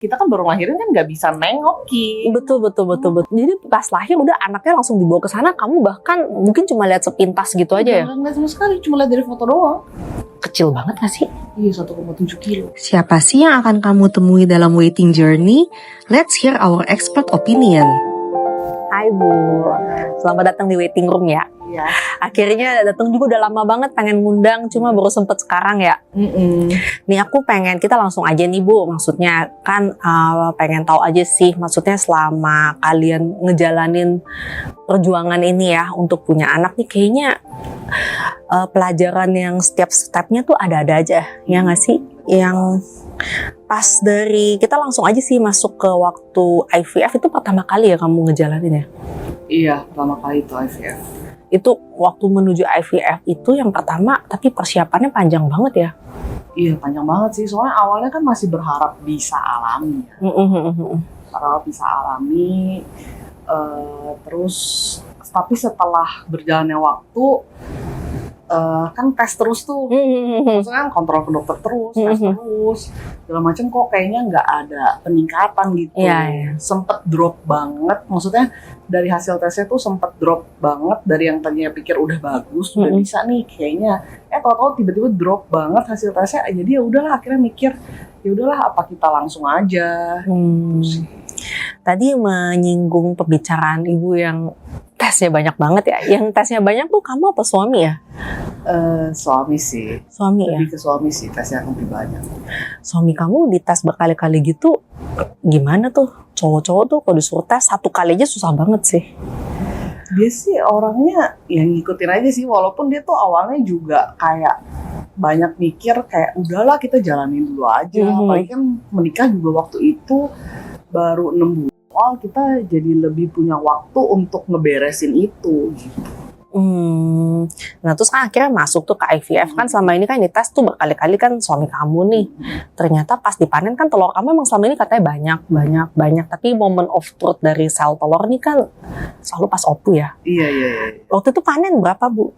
Kita kan baru lahirin kan nggak bisa nengokin. Betul. Jadi pas lahir udah anaknya langsung dibawa ke sana, kamu bahkan mungkin cuma lihat sepintas gitu aja ya? Nggak sama sekali, cuma lihat dari foto doang. Kecil banget gak sih? Iya, 1,7 kilo. Siapa sih yang akan kamu temui dalam waiting journey? Let's hear our expert opinion. Hai Bu, selamat datang di waiting room ya. Iya. Akhirnya datang juga, udah lama banget pengen ngundang, cuma baru sempet sekarang ya. Nih aku pengen kita langsung aja nih Bu, maksudnya kan pengen tahu aja sih, maksudnya selama kalian ngejalanin perjuangan ini ya untuk punya anak nih, kayaknya pelajaran yang setiap stepnya tuh ada-ada aja, ya nggak sih? Yang pas dari kita langsung aja sih masuk ke waktu IVF itu pertama kali ya kamu ngejalanin ya? Iya, pertama kali itu IVF. Itu waktu menuju IVF itu yang pertama, tapi persiapannya panjang banget ya? Iya, panjang banget sih. Soalnya awalnya kan masih berharap bisa alami. Berharap bisa alami. Terus, tapi setelah berjalannya waktu, kan tes terus tuh. Maksudnya kan kontrol ke dokter terus, tes terus. Segala macam kok kayaknya nggak ada peningkatan gitu. Iya. Sempet drop banget. Maksudnya dari hasil tesnya tuh sempet drop banget. Dari yang tadinya pikir udah bagus, udah bisa nih kayaknya. Tahu-tahu tiba-tiba drop banget hasil tesnya. Jadi ya udahlah, akhirnya mikir ya udahlah apa kita langsung aja. Gitu sih. Tadi menyinggung pembicaraan ibu yang tesnya banyak banget ya. Yang tesnya banyak tuh kamu apa suami ya? Suami sih. Suami ya? Lebih ke suami sih, tesnya lebih banyak. Suami kamu dites berkali-kali gitu, gimana tuh? Cowok-cowok tuh kalau disuruh tes satu kali aja susah banget sih. Dia sih orangnya yang ngikutin aja sih, walaupun dia tuh awalnya juga kayak banyak mikir kayak udahlah kita jalanin dulu aja. Apalagi kan menikah juga waktu itu baru 6 bulan. Kita jadi lebih punya waktu untuk ngeberesin itu gitu. Nah terus kan akhirnya masuk tuh ke IVF. Kan selama ini kan dites tuh berkali-kali kan suami kamu nih. Ternyata pas dipanen kan telur kamu emang selama ini katanya banyak. Tapi moment of truth dari sel telur ini kan selalu pas OPU ya. Iya. Waktu itu panen berapa Bu?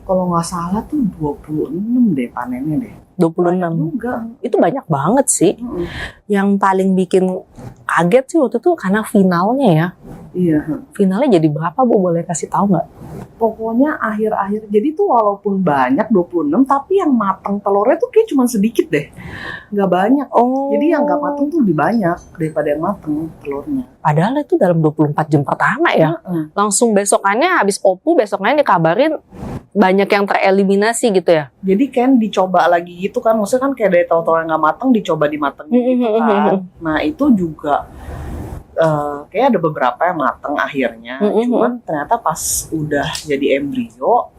Kalau nggak salah tuh 26 deh panennya deh. 26 juga. Itu banyak banget sih. Yang paling bikin kaget sih waktu itu karena finalnya ya. Iya. Finalnya jadi berapa Bu, boleh kasih tahu nggak? Pokoknya akhir-akhir, jadi tuh walaupun banyak 26, tapi yang matang telurnya tuh kayak cuma sedikit deh. Nggak banyak. Jadi yang nggak matang tuh lebih banyak daripada yang matang telurnya. Padahal itu dalam 24 jam pertama ya. Langsung besokannya habis OPU, besokannya dikabarin banyak yang tereliminasi gitu ya. Jadi kan dicoba lagi gitu kan, maksudnya kan kayak dari telur-telur yang nggak matang dicoba dimatengin gitu kan. Nah itu juga kayak ada beberapa yang mateng akhirnya, cuman ternyata pas udah jadi embrio,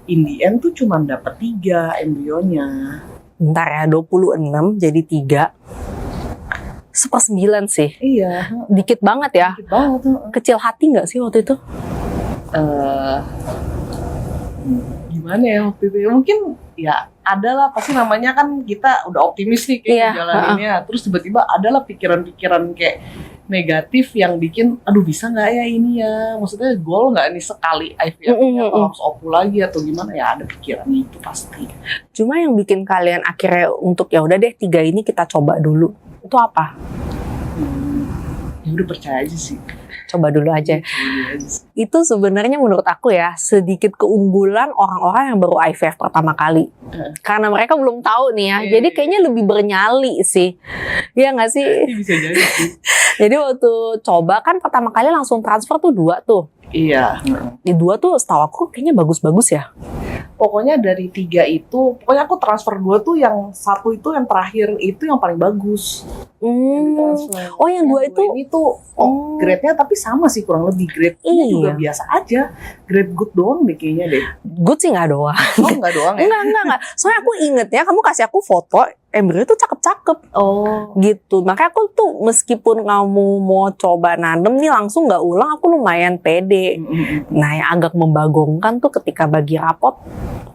in the end tuh cuman dapet 3 embrionya. Bentar ya, 26 jadi 3 1/9 sih. Iya. Dikit banget ya. Dikit banget. Kecil hati nggak sih waktu itu? Gimana ya waktu itu? Mungkin ya adalah, pasti namanya kan kita udah optimis nih kayak jalaninnya. Terus tiba-tiba adalah pikiran-pikiran kayak negatif yang bikin, aduh bisa nggak ya ini ya? Maksudnya goal nggak nih sekali IVF-nya atau harus OPU lagi atau gimana ya? Ada pikiran itu pasti. Cuma yang bikin kalian akhirnya untuk ya udah deh 3 ini kita coba dulu. Itu apa? Ya udah percaya aja sih. Coba dulu aja. Itu sebenarnya menurut aku ya sedikit keunggulan orang-orang yang baru IVF pertama kali. Karena mereka belum tahu nih ya. Jadi kayaknya lebih bernyali sih. Iya nggak sih? Bisa jadi sih. Jadi waktu coba kan pertama kali langsung transfer tuh 2 tuh. Iya. Di 2 tuh setahu aku kayaknya bagus-bagus ya. Pokoknya dari 3 itu, pokoknya aku transfer 2 tuh, yang 1 itu yang terakhir itu yang paling bagus. Oh yang 2 itu? Ini tuh grade-nya tapi sama sih kurang lebih, grade-nya juga biasa aja. Grade good doang deh kayaknya deh. Good sih nggak doang. Oh nggak doang ya? Enggak. Soalnya aku inget ya, kamu kasih aku foto embrio tuh cakep-cakep. Gitu. Makanya aku tuh meskipun kamu mau coba nanem nih langsung nggak ulang, aku lumayan pede. Nah yang agak membagongkan tuh ketika bagi rapot,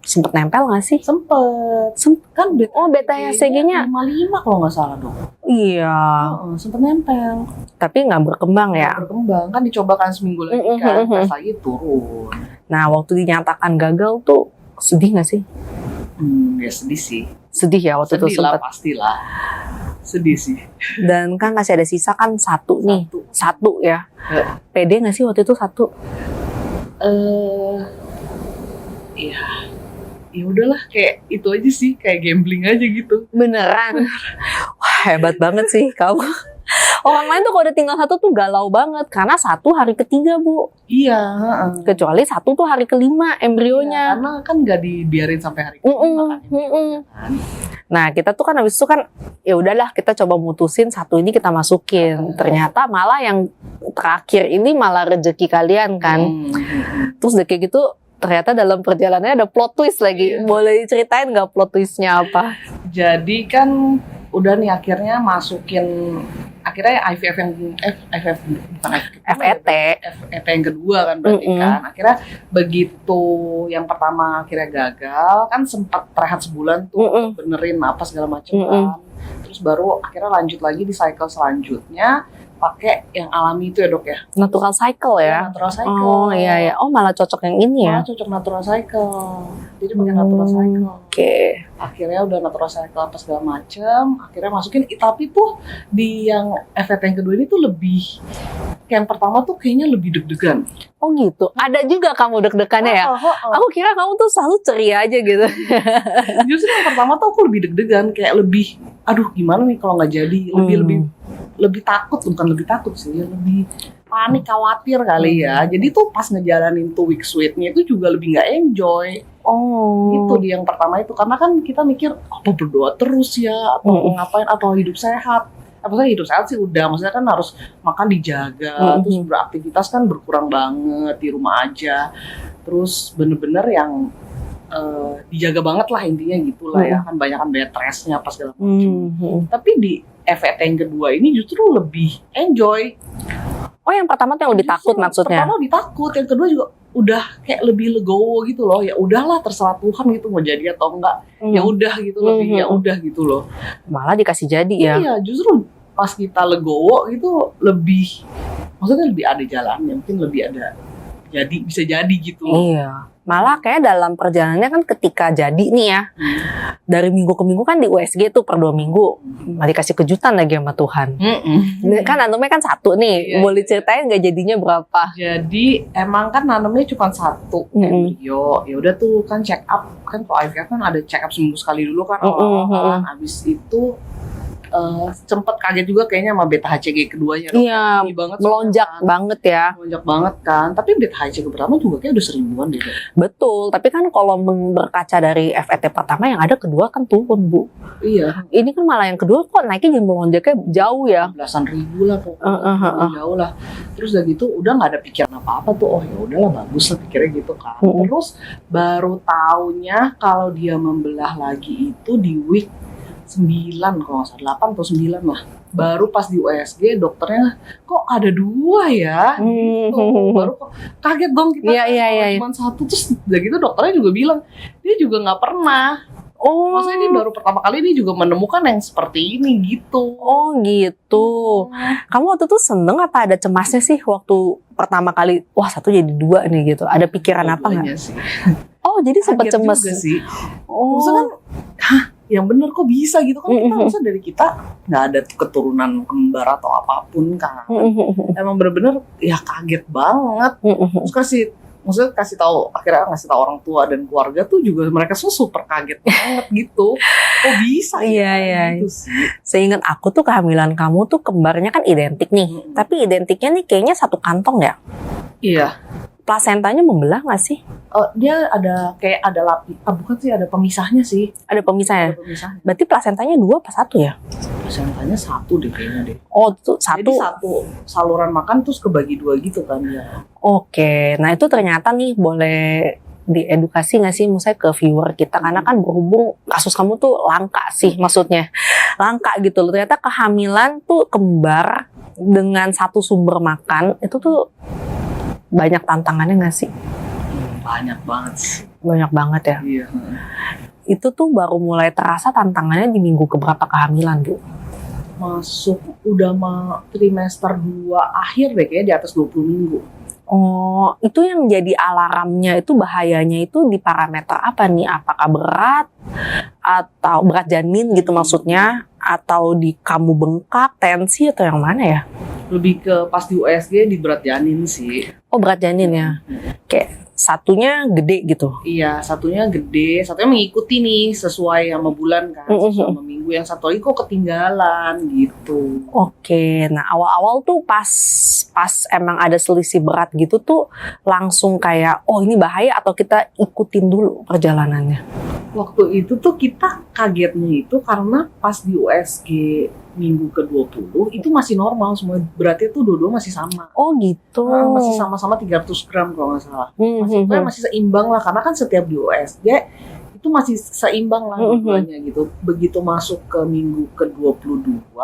sempet nempel nggak sih? Sempet. Kan beta HCG-nya 55 kalau nggak salah dong. Iya. Sempet nempel. Tapi nggak berkembang ya? Nggak berkembang. Kan dicobakan seminggu lagi kan, pas lagi turun. Nah waktu dinyatakan gagal tuh sedih nggak sih? Ya sedih sih. Sedih ya waktu itu Sedih lah, sempet. pastilah. sedih sih. Dan kan masih ada sisa kan satu nih. Satu ya. Pede nggak sih waktu itu satu? Iya. Ya udahlah, kayak itu aja sih, kayak gambling aja gitu. Beneran. Wah, hebat banget sih kamu. Orang lain tuh kalau udah tinggal satu tuh galau banget karena satu hari ketiga, Bu. Iya, Kecuali satu tuh hari kelima embrionya. karena kan nggak dibiarin sampai hari kelima kan. Nah, kita tuh kan habis itu kan ya udahlah kita coba mutusin satu ini kita masukin. Ternyata malah yang terakhir ini malah rezeki kalian kan. Terus udah kayak gitu ternyata dalam perjalanannya ada plot twist lagi. Boleh ceritain nggak plot twistnya apa? Jadi kan udah nih akhirnya akhirnya IVF yang FET. FET yang kedua kan berarti kan. Akhirnya begitu yang pertama akhirnya gagal kan, sempat rehat sebulan tuh untuk benerin apa segala macam kan. Terus baru akhirnya lanjut lagi di cycle selanjutnya pakai yang alami itu ya dok ya. Natural cycle ya? Natural cycle. Oh iya ya. Oh malah cocok yang ini ya? Malah cocok natural cycle. Jadi pakai natural cycle. Oke. Akhirnya udah natural cycle apa segala macem. Akhirnya masukin. Tapi tuh di yang FET yang kedua ini tuh lebih, kayak yang pertama tuh kayaknya lebih deg-degan. Oh gitu. Ada juga kamu deg-degannya ya? Aku kira kamu tuh selalu ceria aja gitu. Justru yang pertama tuh aku lebih deg-degan, kayak lebih, aduh gimana nih kalau nggak jadi. Lebih takut, bukan lebih takut sih, lebih panik, khawatir kali ya. Jadi tuh pas ngejalanin tuh week sweetnya itu juga lebih nggak enjoy. Gitu di yang pertama itu, karena kan kita mikir apa berdoa terus ya, atau ngapain, atau hidup sehat. Maksudnya hidup sehat sih udah, maksudnya kan harus makan dijaga, terus beraktivitas kan berkurang banget di rumah aja. Terus bener-bener yang dijaga banget lah intinya gitulah ya, kan banyak kan bed restnya apa segala macam. Tapi di FET yang kedua ini justru lebih enjoy. Oh yang pertama tuh yang lebih takut maksudnya? Pertama lebih takut, yang kedua juga udah kayak lebih legowo gitu loh. Ya udahlah terserah Tuhan gitu mau jadi atau enggak. Ya udah gitu, lebih ya udah gitu loh. Malah dikasih jadi ya? Iya justru pas kita legowo gitu lebih, maksudnya lebih ada jalannya, mungkin lebih ada bisa jadi gitu. Iya. Malah kayak dalam perjalanannya kan ketika jadi nih ya, dari minggu ke minggu kan di USG tuh per 2 minggu, malah dikasih kejutan lagi sama Tuhan. Kan nanamnya kan satu nih, boleh ceritain nggak jadinya berapa? Jadi emang kan nanamnya cuma satu embrio, ya udah tuh kan check up, kan kalau IVF kan ada check up seminggu sekali dulu kan, kan abis itu sempet kaget juga kayaknya sama beta HCG keduanya. Iya, melonjak kan. banget ya. Melonjak banget kan, tapi beta HCG pertama juga kayak udah 1000-an deh. Betul, tapi kan kalau berkaca dari FET pertama yang ada kedua kan turun, Bu. Iya. Ini kan malah yang kedua kok naiknya jadi melonjaknya jauh ya. Belasan ribu lah pokoknya. Jauh lah. Terus udah gitu udah nggak ada pikiran apa-apa tuh. Oh ya udahlah bagus lah pikirnya gitu kan. Terus baru taunya kalau dia membelah lagi itu di week 9 kalau nggak salah, 8 atau 9 lah. Baru pas di USG dokternya kok ada 2 ya gitu. Baru kok kaget dong kita. Cuma satu. Terus udah gitu dokternya juga bilang dia juga nggak pernah. Maksudnya ini baru pertama kali ini juga menemukan yang seperti ini gitu. Oh gitu. Kamu waktu itu seneng apa ada cemasnya sih waktu pertama kali, wah satu jadi 2 nih gitu. Ada pikiran apa nggak? Oh jadi sempat cemas juga sih. Maksudnya kan, yang bener kok bisa gitu kan, kita maksudnya dari kita nggak ada keturunan kembar atau apapun kan. Emang bener-bener ya kaget banget. Terus maksudnya akhirnya ngasih tahu orang tua dan keluarga tuh juga mereka super kaget banget gitu. Kok bisa iya. Gitu sih. Seingat aku tuh kehamilan kamu tuh kembarnya kan identik nih. Tapi identiknya nih kayaknya satu kantong ya? Iya. Plasentanya membelah nggak sih? Dia ada kayak ada bukan sih, ada pemisahnya sih. Ada pemisahnya? Ada pemisahnya. Berarti plasentanya 2 apa 1 ya? Plasentanya 1 deh kayaknya deh. Oh tuh 1. Jadi 1 saluran makan terus kebagi 2 gitu kan ya. Oke, nah itu ternyata nih boleh diedukasi nggak sih misalnya ke viewer kita, karena kan berhubung kasus kamu tuh langka sih, maksudnya langka gitu loh. Ternyata kehamilan tuh kembar dengan satu sumber makan itu tuh banyak tantangannya nggak sih? Banyak banget sih. Banyak banget ya? Iya. Itu tuh baru mulai terasa tantangannya di minggu keberapa kehamilan, Bu? Masuk udah trimester 2 akhir deh kayaknya, di atas 20 minggu. Oh, itu yang jadi alarmnya itu bahayanya itu di parameter apa nih? Apakah berat atau berat janin gitu maksudnya? Atau di kamu bengkak, tensi atau yang mana ya? Lebih ke pas di USG di berat janin sih. Oh, berat janin ya. Kayak satunya gede gitu. Iya, satunya gede, satunya mengikuti nih sesuai sama bulan kan, sesuai sama minggu. Yang satu lagi kok ketinggalan gitu. Oke, nah awal-awal tuh pas emang ada selisih berat gitu tuh langsung kayak oh ini bahaya atau kita ikutin dulu perjalanannya. Waktu itu tuh kita kagetnya itu karena pas di USG minggu ke-20 itu masih normal semua, beratnya tuh dua-dua masih sama. Oh gitu. Masih sama-sama 300 gram kalau nggak salah. Masih seimbang lah, karena kan setiap di USG itu masih seimbang lah dua-duanya gitu. Begitu masuk ke minggu ke-22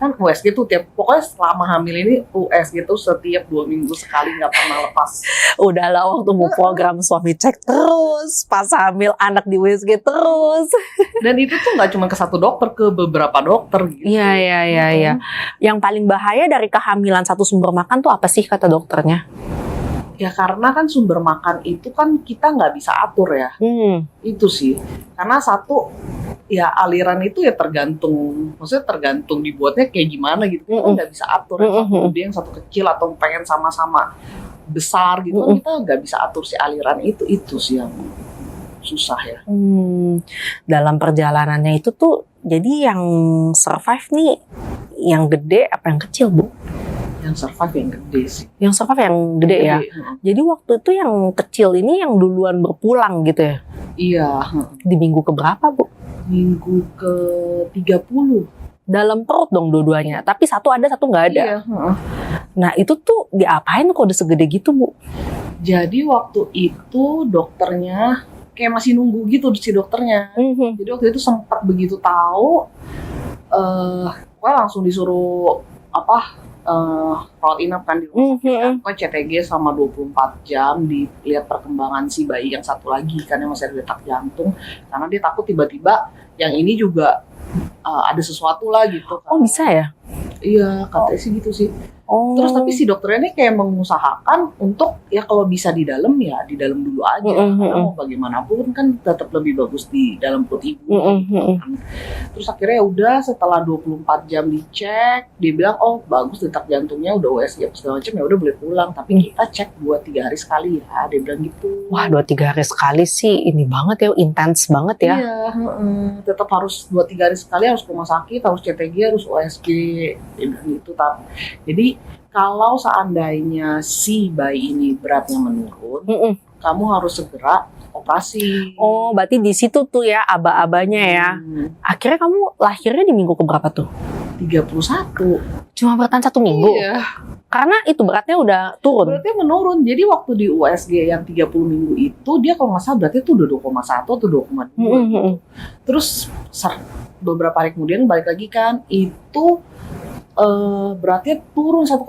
kan USG tuh pokoknya selama hamil ini USG tuh setiap 2 minggu sekali, nggak pernah lepas. Udahlah waktu mau program suami cek terus, pas hamil anak di USG terus. Dan itu tuh nggak cuma ke satu dokter, ke beberapa dokter gitu. Iya. Yang paling bahaya dari kehamilan satu sumber makan tuh apa sih kata dokternya? Ya karena kan sumber makan itu kan kita nggak bisa atur ya. Itu sih. Karena satu, ya aliran itu ya tergantung dibuatnya kayak gimana gitu. Kita nggak bisa atur. Yang satu gede, yang satu kecil, atau pengen sama-sama besar gitu. Kan kita nggak bisa atur si aliran itu sih yang susah ya. Dalam perjalanannya itu tuh, jadi yang survive nih, yang gede apa yang kecil, Bu? Yang survive yang gede sih. Yang survive yang gede ya? Jadi waktu itu yang kecil ini yang duluan berpulang gitu ya? Iya. Di minggu keberapa, Bu? Minggu ke-30. Dalam perut dong dua-duanya, tapi satu ada, satu nggak ada. Iya. Nah itu tuh diapain kok udah segede gitu, Bu? Jadi waktu itu dokternya kayak masih nunggu gitu si dokternya. Jadi waktu itu sempat begitu tahu, gue langsung disuruh rawat inap kan di rumah sakit. Gue CTG selama 24 jam, dilihat perkembangan si bayi yang satu lagi kan yang masih ada detak jantung, karena dia takut tiba-tiba yang ini juga ada sesuatu lah gitu kan. Oh bisa ya? Iya, katanya sih gitu sih. Oh. Terus tapi si dokternya ini kayak mengusahakan untuk ya kalau bisa di dalam ya di dalam dulu aja. Karena mau bagaimanapun kan tetap lebih bagus di dalam perut ibu. Terus akhirnya ya udah setelah 24 jam dicek, dia bilang oh bagus detak jantungnya udah USG segala macam, ya udah boleh pulang. Tapi kita cek 2-3 hari sekali ya, dia bilang gitu. Wah 2-3 hari sekali sih ini banget ya, intens banget ya. Iya, tetap harus 2-3 hari sekali, harus ke rumah sakit, harus CTG, harus USG, dia bilang gitu. Jadi kalau seandainya si bayi ini beratnya menurun, kamu harus segera operasi. Oh, berarti di situ tuh ya aba-abanya ya. Akhirnya kamu lahirnya di minggu keberapa tuh? 31. Cuma bertahan 1 minggu? Iya. Karena itu beratnya udah turun? Beratnya menurun. Jadi waktu di USG yang 30 minggu itu, dia kalau nggak salah beratnya tuh udah 2,1 atau 2,2 gitu. Terus beberapa hari kemudian balik lagi kan, itu beratnya turun 1,9.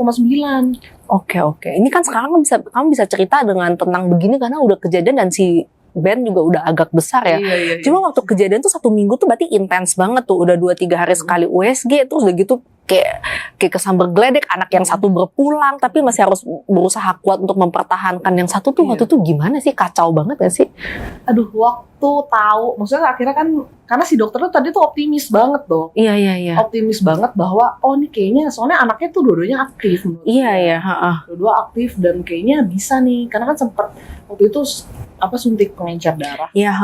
Oke. Ini kan sekarang kamu bisa cerita dengan tenang begini karena udah kejadian dan si Ben juga udah agak besar ya. Iya. Cuma waktu kejadian tuh 1 minggu tuh berarti intens banget tuh. Udah 2-3 hari sekali USG, terus udah gitu kayak kesambar geledek, anak yang satu berpulang tapi masih harus berusaha kuat untuk mempertahankan yang satu tuh. Waktu tuh gimana sih? Kacau banget gak sih? Aduh, waktu tahu, maksudnya akhirnya kan karena si dokter tuh tadi tuh optimis banget tuh. Iya. Optimis banget bahwa oh ini kayaknya soalnya anaknya tuh dua-duanya aktif. Iya. Dua-dua aktif dan kayaknya bisa nih, karena kan sempet waktu itu suntik pengencer darah. Iya.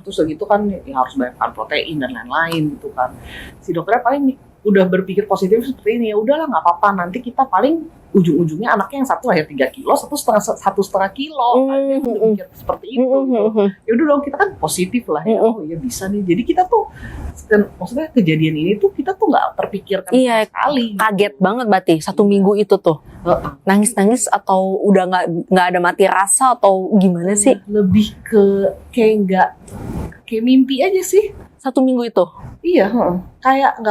Terus begitu kan ya harus banyak protein dan lain-lain gitu kan. Si dokternya paling udah berpikir positif seperti ini, ya udahlah nggak apa-apa, nanti kita paling ujung-ujungnya anaknya yang satu lahir 3 kilo, satu setengah kilo. Udah mikir seperti itu. Ya udah dong, kita kan positif lah ya. Oh iya bisa nih. Jadi kita tuh maksudnya kejadian ini tuh kita tuh nggak terpikirkan sekali. Kaget banget berarti 1 minggu itu tuh. Nangis-nangis atau udah nggak ada mati rasa atau gimana sih? Lebih ke kayak mimpi aja sih. 1 minggu itu. Iya, kayak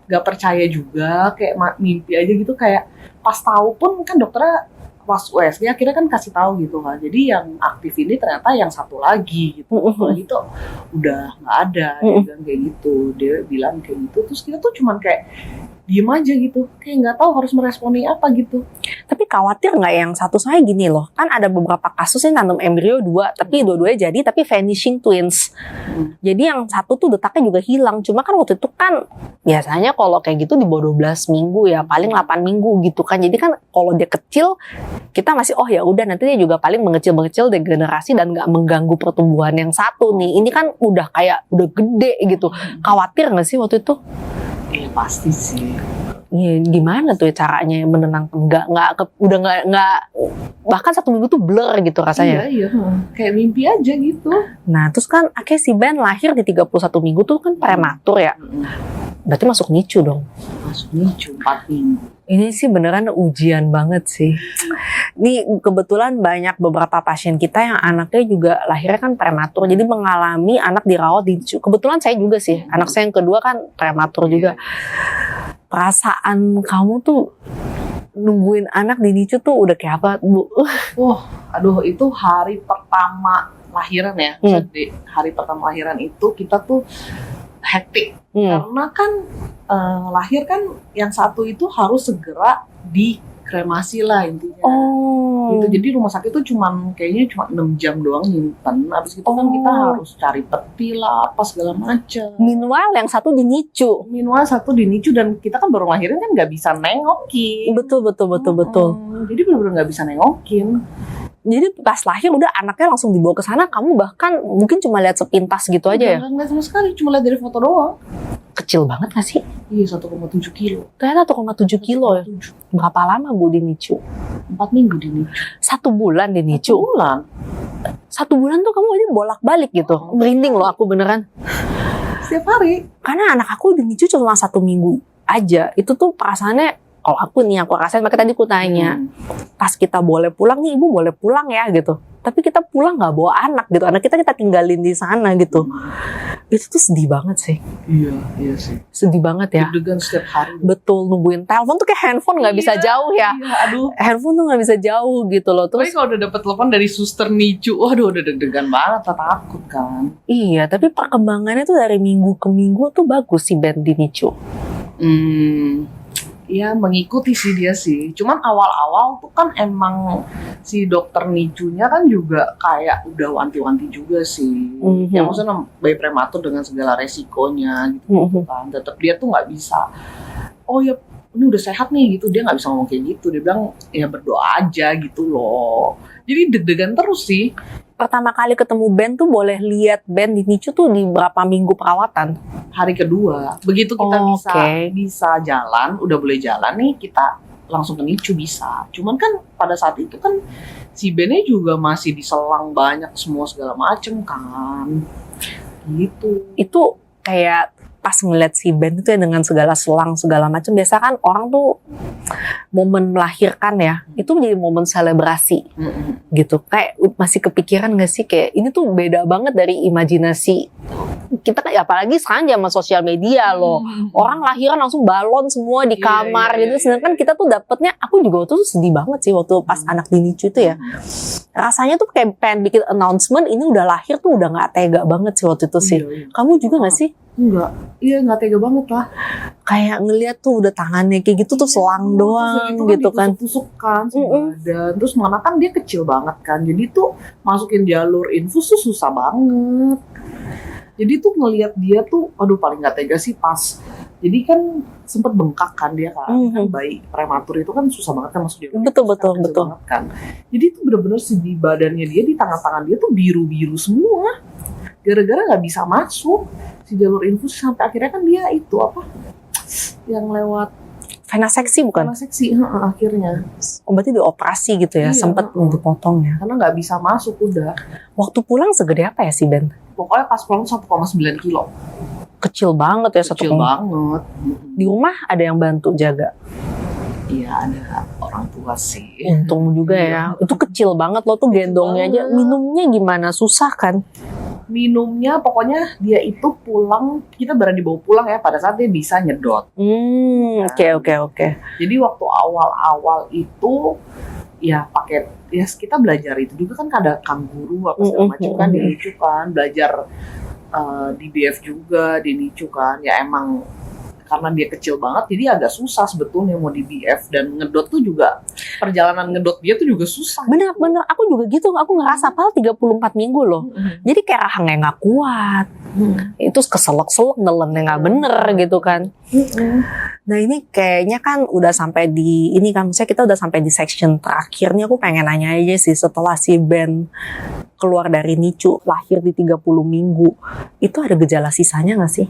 nggak percaya juga, kayak mimpi aja gitu. Kayak pas tahu pun kan dokternya pas USG akhirnya kan kasih tahu gitu kan. Jadi yang aktif ini ternyata yang satu lagi gitu. Itu udah nggak ada. Dia bilang kayak gitu. Terus kita tuh cuman kayak diem aja gitu, kayak nggak tahu harus meresponi apa gitu. Tapi khawatir nggak yang satu saya gini loh, kan ada beberapa kasus yang nanam embrio 2, tapi dua-duanya jadi tapi vanishing twins. Jadi yang satu tuh detaknya juga hilang. Cuma kan waktu itu kan biasanya kalau kayak gitu di bawah 12 minggu ya, paling 8 minggu gitu kan. Jadi kan kalau dia kecil kita masih oh ya udah nanti dia juga paling mengecil degenerasi dan nggak mengganggu pertumbuhan yang satu nih. Ini kan udah kayak udah gede gitu. Khawatir nggak sih waktu itu? Iya pasti sih. Ya, gimana tuh ya caranya menenangkan? Udah nggak bahkan 1 minggu tuh blur gitu rasanya. Iya, kayak mimpi aja gitu. Nah terus kan akhirnya si Ben lahir di 31 minggu tuh kan prematur ya. Berarti masuk NICU dong. Masuk NICU 4 minggu. Ini sih beneran ujian banget sih. Ini kebetulan banyak beberapa pasien kita yang anaknya juga lahirnya kan prematur. Jadi mengalami anak dirawat di NICU. Kebetulan saya juga sih. Anak saya yang kedua kan prematur juga. Perasaan kamu tuh nungguin anak di NICU tuh udah kayak apa, Bu? Aduh itu hari pertama lahiran ya. Jadi hari pertama lahiran itu kita tuh hektik. Karena kan lahir kan yang satu itu harus segera dikremasi lah intinya. Gitu. Jadi rumah sakit tuh kayaknya cuma 6 jam doang nyimpen. Habis itu kan kita harus cari peti lah, apa segala macam. Meanwhile yang satu di NICU. Satu di NICU dan kita kan baru lahirin kan nggak bisa nengokin. Betul. Jadi benar-benar nggak bisa nengokin. Jadi pas lahir udah anaknya langsung dibawa ke sana, kamu bahkan mungkin cuma lihat sepintas gitu aja ya? Nggak sama sekali, cuma lihat dari foto doang. Kecil banget gak sih? Iya, 1,7 kilo. Ternyata 1,7 kilo ya? Berapa lama Bu di NICU? 4 minggu di NICU. 1 bulan di NICU? 1 bulan. 1 bulan tuh kamu aja bolak-balik gitu? Merinding loh aku beneran. Setiap hari. Karena anak aku di NICU cuma 1 minggu aja. Itu tuh perasaannya, kalau aku rasain, makanya tadi aku tanya, pas kita boleh pulang nih, Ibu boleh pulang ya gitu. Tapi kita pulang nggak bawa anak gitu, anak kita tinggalin di sana gitu. Itu tuh sedih banget sih. Iya sih. Sedih banget ya. Deg-degan setiap hari. Betul, nungguin telepon tuh kayak handphone nggak bisa jauh ya. Iya, aduh. Handphone tuh nggak bisa jauh gitu loh. Tapi Terus kalau udah dapet telepon dari suster NICU, waduh udah deg-degan banget, takut kan. iya, tapi perkembangannya tuh dari minggu ke minggu tuh bagus sih Ben di NICU. Ya mengikuti sih dia sih. Cuman awal-awal tuh kan emang si dokter NICU-nya kan juga kayak udah wanti-wanti juga sih. Ya maksudnya bayi prematur dengan segala resikonya gitu kan. Tetap dia tuh nggak bisa. Oh ya ini udah sehat nih gitu. Dia nggak bisa ngomong kayak gitu. Dia bilang ya berdoa aja gitu loh. Jadi deg-degan terus sih. Pertama kali ketemu Ben tuh boleh lihat Ben di NICU tuh di berapa minggu perawatan? Hari kedua. Begitu kita bisa jalan, udah boleh jalan nih, kita langsung ke NICU bisa. Cuman kan pada saat itu kan si Bennya juga masih diselang banyak semua segala macem kan. Gitu. Itu kayak pas ngeliat si Ben itu ya dengan segala selang segala macam, biasa kan orang tuh momen melahirkan ya itu menjadi momen selebrasi gitu, kayak masih kepikiran gak sih kayak ini tuh beda banget dari imajinasi kita kan, apalagi sekarang zaman sosial media loh, orang lahiran langsung balon semua di kamar gitu, sedangkan kita tuh dapetnya, aku juga waktu itu sedih banget sih waktu pas anak di NICU itu ya, rasanya tuh kayak pengen bikin announcement ini udah lahir tuh udah nggak tega banget sih waktu itu sih. Kamu juga nggak sih? Enggak, iya nggak tega banget lah. Kayak ngeliat tuh udah tangannya kayak gitu tuh selang doang gitu kan. Tusuk-tusukkan badan, terus mana kan dia kecil banget kan, jadi tuh masukin jalur infus tuh susah banget. Jadi tuh ngelihat dia tuh, aduh paling nggak tega sih pas. Jadi kan sempet bengkak kan dia kan, bayi prematur itu kan susah banget kan masuk dia. Betul. Banget kan. Jadi tuh bener-bener di badannya dia, di tangan-tangan dia tuh biru-biru semua. Gara-gara nggak bisa masuk si jalur infus, sampai akhirnya kan dia itu apa yang lewat venaseksi bukan? Venaseksi akhirnya. Oh, berarti dioperasi gitu ya, sempat dipotong ya? Karena nggak bisa masuk udah. Waktu pulang segede apa ya si Ben? Pokoknya pas pulang 1,9 kilo. Kecil banget ya, kecil banget. Di rumah ada yang bantu jaga? Iya, ada orang tua sih. Untung juga ya. Itu kecil banget loh tuh, gendongnya aja. Minumnya gimana? Susah kan? Minumnya pokoknya dia itu pulang, kita berani bawa pulang ya pada saat dia bisa nyedot. Oke. Jadi waktu awal-awal itu ya pakai, ya kita belajar itu juga kan, ada kangguru apa segala macam kan di NICU kan, belajar di BF juga di NICU kan, ya emang karena dia kecil banget, jadi agak susah sebetulnya mau di BF, dan ngedot tuh juga perjalanan ngedot dia tuh juga susah. Bener, aku juga gitu, aku ngerasa padahal 34 minggu loh. Jadi kayak rahangnya nggak kuat, itu keselak-selak nelennya nggak bener gitu kan. Nah ini kayaknya kan udah sampai di ini kan, misalnya kita udah sampai di section terakhir nih, aku pengen nanya aja sih, setelah si Ben keluar dari NICU, lahir di 30 minggu, itu ada gejala sisanya nggak sih?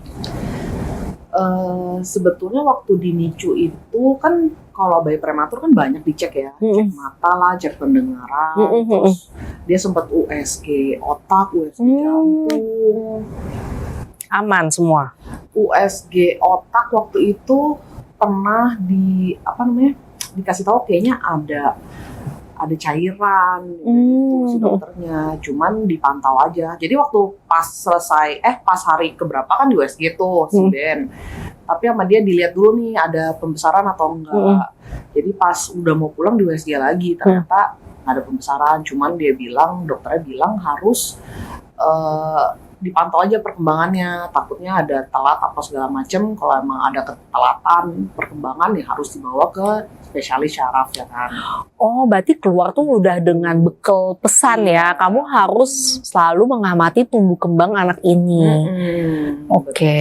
Sebetulnya waktu di NICU itu kan kalau bayi prematur kan banyak dicek ya, cek mata lah, cek pendengaran, terus dia sempat USG otak, USG jantung. Aman semua? USG otak waktu itu pernah dikasih tahu kayaknya ada cairan gitu si dokternya, cuman dipantau aja. Jadi waktu pas hari keberapa kan di USG tuh si Ben, tapi sama dia dilihat dulu nih ada pembesaran atau enggak. Jadi pas udah mau pulang di USG lagi, ternyata nggak ada pembesaran, cuman dokternya bilang harus dipantau aja perkembangannya, takutnya ada telat apa segala macem. Kalau emang ada ketelatan perkembangan ya harus dibawa ke spesialis syaraf ya kan. Oh, berarti keluar tuh udah dengan bekal pesan ya, kamu harus selalu mengamati tumbuh kembang anak ini. Oke.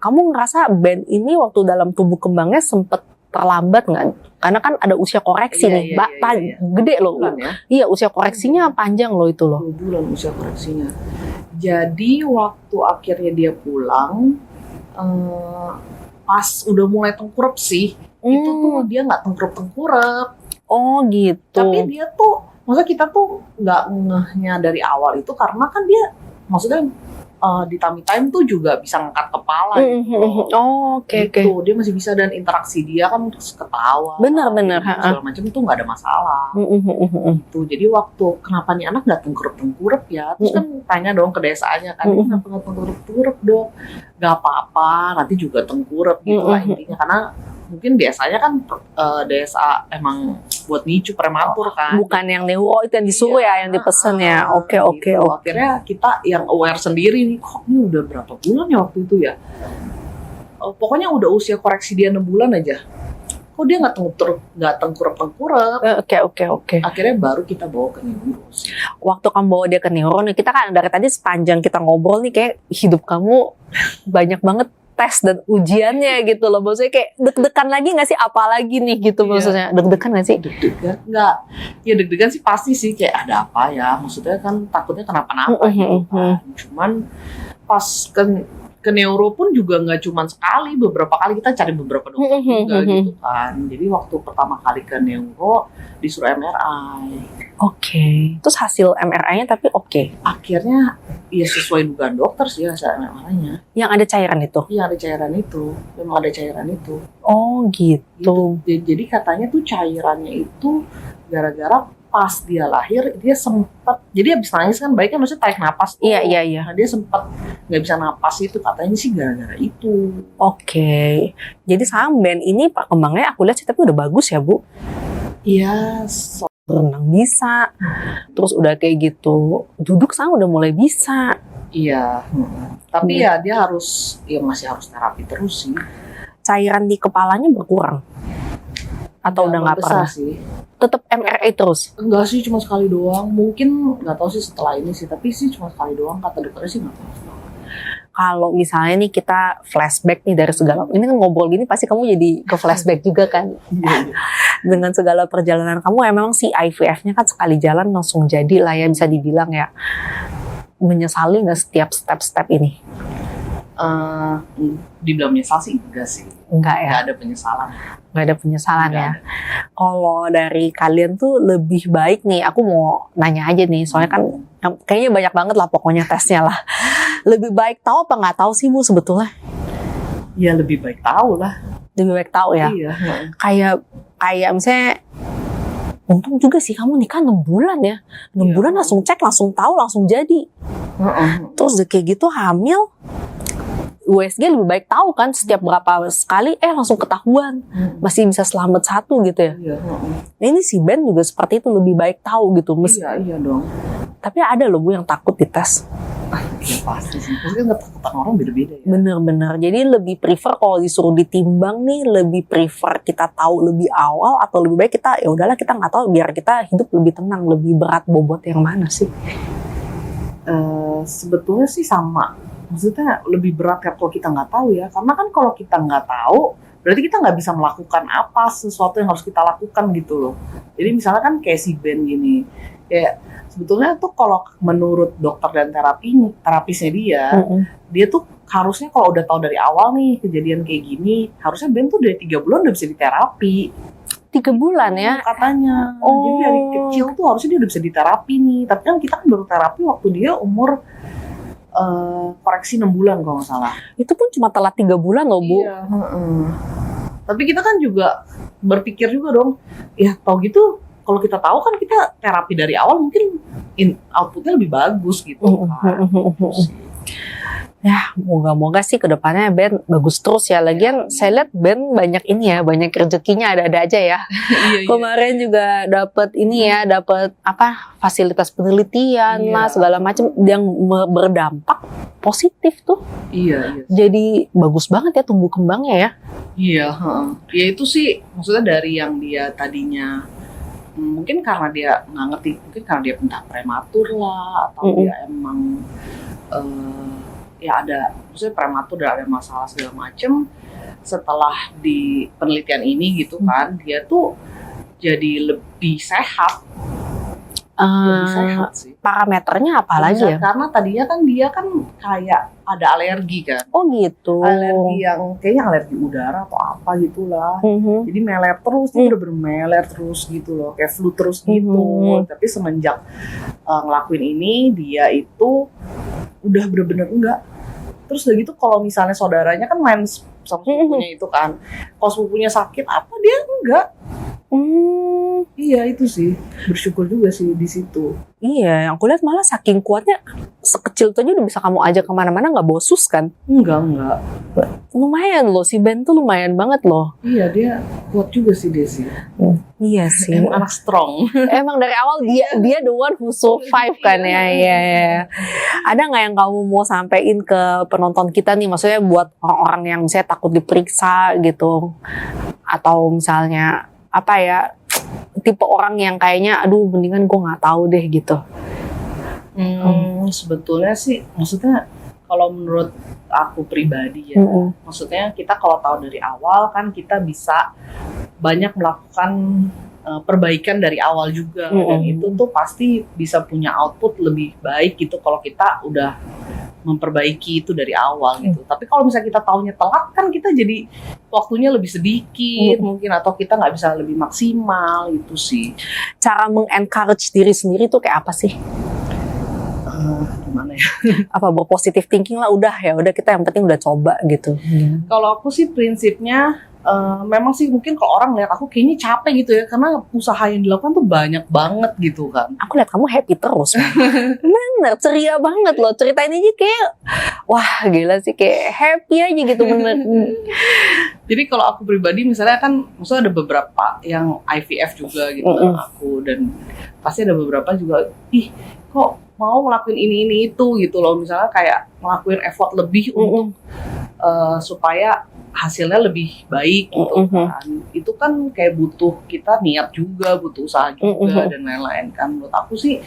Kamu ngerasa Ben ini waktu dalam tumbuh kembangnya sempet terlambat nggak? Karena kan ada usia koreksi nih, gede loh. Ya? Iya, usia koreksinya panjang loh itu loh. 2 bulan usia koreksinya. Jadi waktu akhirnya dia pulang, pas udah mulai tengkurap sih, itu tuh dia nggak tengkurap. Oh gitu. Tapi dia tuh, maksudnya kita tuh nggak ngehnya dari awal itu karena kan dia, maksudnya di tummy time tuh juga bisa ngangkat kepala gitu. Oh, oke. Dia masih bisa, dan interaksi dia kan terus ketawa. Bener. Segala macam itu nggak ada masalah. Gitu. Jadi waktu kenapa nih anak nggak tengkurap ya? Terus kan tanya dong ke desanya kan, kenapa nggak tengkurap dok? Nggak apa-apa, nanti juga tengkurap gitu lah intinya. Karena mungkin biasanya kan DSA emang buat NICU prematur kan. Bukan yang neuro itu yang disuruh ya, yang dipesen ya. Oke. Akhirnya kita yang aware sendiri nih, kok ini udah berapa bulan ya waktu itu ya. Pokoknya udah usia koreksi dia 6 bulan aja. Kok dia nggak tengkurap. Oke. Akhirnya baru kita bawa ke neuro. Waktu kamu bawa dia ke neuro nih, kita kan dari tadi sepanjang kita ngobrol nih kayak hidup kamu banyak banget tes dan ujiannya gitu loh. Maksudnya kayak deg-degan lagi gak sih? Apalagi nih gitu maksudnya. Deg-degan gak sih? Deg-degan? Enggak. Ya deg-degan sih pasti sih. Kayak ada apa ya. Maksudnya kan takutnya kenapa-napa gitu kan. Cuman pas ke neuro pun juga gak cuma sekali. Beberapa kali kita cari beberapa dokter juga gitu kan. Jadi waktu pertama kali ke neuro disuruh MRI. Oke. Terus hasil MRI-nya tapi oke. Akhirnya ya sesuai dugaan dokter sih hasil MRI-nya. Yang ada cairan itu? Iya ada cairan itu. Memang ada cairan itu. Oh gitu. Jadi katanya tuh cairannya itu gara-gara pas dia lahir dia sempet, jadi habis nangis kan bayi kan maksudnya tarik napas tuh. Iya. Nah, dia sempet nggak bisa napas itu, katanya sih gara-gara itu. Oke. Jadi sekarang Ben ini perkembangannya aku lihat sih tapi udah bagus ya Bu. Iya. Berenang bisa. Terus udah kayak gitu. Duduk sekarang udah mulai bisa. Iya. Tapi ya dia masih harus terapi terus sih. Cairan di kepalanya berkurang? Atau udah nggak pernah? Sih. Tetap MRI terus? Enggak sih, cuma sekali doang. Mungkin nggak tahu sih setelah ini sih, tapi sih cuma sekali doang, kata dokternya sih nggak tahu. Kalau misalnya nih kita flashback nih dari segala, ini kan ngobrol gini pasti kamu jadi ke flashback juga kan? Iya. Dengan segala perjalanan kamu, memang si IVF-nya kan sekali jalan langsung jadi lah ya, bisa dibilang ya. Menyesali nggak setiap step-step ini? Dibilang menyesal sih enggak sih. Enggak ya? Nggak ada penyesalan. Nggak ada penyesalan ya. Kalau dari kalian tuh lebih baik nih, aku mau nanya aja nih, soalnya kan kayaknya banyak banget lah pokoknya tesnya lah. Lebih baik tahu apa nggak tahu sih Bu sebetulnya? Ya lebih baik tahu lah. Lebih baik tahu ya. Iya. Kayak misalnya, untung juga sih kamu nikah 6 bulan ya. 6 bulan langsung cek, langsung tahu, langsung jadi. Terus kayak gitu hamil, USG lebih baik tahu kan setiap berapa sekali langsung ketahuan. Masih bisa selamat 1 gitu ya. Iya. Nah ini si Ben juga seperti itu, lebih baik tahu gitu. Iya dong. Tapi ada loh Bu yang takut dites. Ya pasti sih. Maksudnya ketakutan orang beda-beda ya. Bener-bener. Jadi lebih prefer kalau disuruh ditimbang nih, lebih prefer kita tahu lebih awal atau lebih baik kita ya udahlah kita nggak tahu biar kita hidup lebih tenang, lebih berat bobot yang mana sih? Sebetulnya sih sama. Maksudnya lebih berat kalau kita nggak tahu ya. Karena kan kalau kita nggak tahu, berarti kita nggak bisa melakukan apa sesuatu yang harus kita lakukan gitu loh. Jadi misalnya kan kayak si Ben gini, kayak sebetulnya tuh kalau menurut dokter dan terapisnya dia tuh harusnya kalau udah tahu dari awal nih kejadian kayak gini, harusnya Ben tuh dari 3 bulan udah bisa diterapi. 3 bulan ya? Katanya. Jadi dari kecil tuh harusnya dia udah bisa diterapi nih. Tapi kan kita kan baru terapi waktu dia umur koreksi 6 bulan kalau nggak salah. Itu pun cuma telat 3 bulan loh, Bu. Iya. Tapi kita kan juga berpikir juga dong, ya tau gitu kalau kita tahu kan kita terapi dari awal mungkin outputnya lebih bagus gitu kan. Ya, moga-moga sih kedepannya Ben bagus terus ya. Lagian saya lihat Ben banyak ini ya, banyak rezekinya ada-ada aja ya. Iya. Kemarin juga dapat ini ya, dapat apa fasilitas penelitian lah segala macam yang berdampak positif tuh. Iya. Jadi bagus banget ya tumbuh kembangnya ya. Iya. Ya itu sih maksudnya dari yang dia tadinya mungkin karena dia nggak ngerti, mungkin karena dia entah prematur lah atau dia emang ya ada, maksudnya prematur dan ada masalah segala macem. Setelah di penelitian ini gitu kan, dia tuh jadi lebih sehat. Lebih sehat sih. Parameternya apa lagi ya? Karena tadinya kan dia kan kayak ada alergi kan. Oh gitu. Alergi yang kayaknya alergi udara atau apa gitulah. Jadi meler terus, dia udah bermeler terus gitu loh, kayak flu terus gitu. Tapi semenjak ngelakuin ini, dia itu udah bener-bener enggak. Terus udah gitu kalau misalnya saudaranya kan main sama sepupunya itu kan, kalau sepupunya sakit apa dia enggak. Iya itu sih, bersyukur juga sih di situ. Iya, yang aku lihat malah saking kuatnya, sekecil itu aja udah bisa kamu ajak kemana-mana nggak bosus kan? Enggak. Lumayan loh, si Ben tuh lumayan banget loh. Iya, dia kuat juga sih Desi. Iya sih. Emang anak strong. Emang dari awal dia the one who survive kan ya. Iya. Ada nggak yang kamu mau sampein ke penonton kita nih? Maksudnya buat orang-orang yang misalnya takut diperiksa gitu, atau misalnya apa ya, tipe orang yang kayaknya aduh mendingan gue nggak tahu deh gitu. Sebetulnya sih maksudnya kalau menurut aku pribadi ya, maksudnya kita kalau tahu dari awal kan kita bisa banyak melakukan perbaikan dari awal juga, dan itu tuh pasti bisa punya output lebih baik gitu kalau kita udah memperbaiki itu dari awal gitu. Tapi kalau misalnya kita taunya telat kan kita jadi waktunya lebih sedikit mungkin, atau kita nggak bisa lebih maksimal itu sih. Cara mengencourage diri sendiri tuh kayak apa sih? Gimana ya? Apa berpositif thinking lah, udah kita yang penting udah coba gitu. Kalau aku sih prinsipnya memang sih mungkin kalau orang lihat aku kayaknya capek gitu ya, karena usaha yang dilakukan tuh banyak banget gitu kan. Aku lihat kamu happy terus. Bener, ceria banget loh. Ceritain aja kayak wah gila sih, kayak happy aja gitu bener. Jadi kalau aku pribadi misalnya kan, maksudnya ada beberapa yang IVF juga gitu kan aku, dan pasti ada beberapa juga kok mau ngelakuin ini itu gitu loh, misalnya kayak ngelakuin effort lebih untuk supaya hasilnya lebih baik gitu kan. Itu kan kayak butuh kita niat juga, butuh usaha juga dan lain-lain kan. Menurut aku sih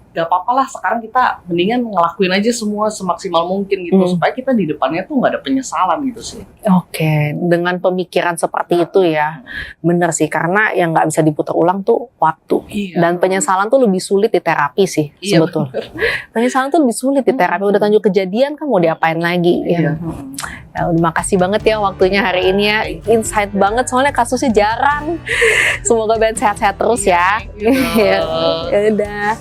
gak apa-apa lah sekarang kita mendingan ngelakuin aja semua semaksimal mungkin gitu, supaya kita di depannya tuh gak ada penyesalan gitu sih. Oke, dengan pemikiran seperti itu ya, bener sih, karena yang gak bisa diputar ulang tuh waktu. Dan penyesalan tuh lebih sulit di terapi sih sebetulnya. Penyesalan tuh lebih sulit di terapi, udah lanjut kejadian kan mau diapain lagi ya. Ya, udah makasih banget ya waktunya hari ini ya, insight banget soalnya kasusnya jarang. Semoga Ben sehat-sehat terus ya. Ya udah.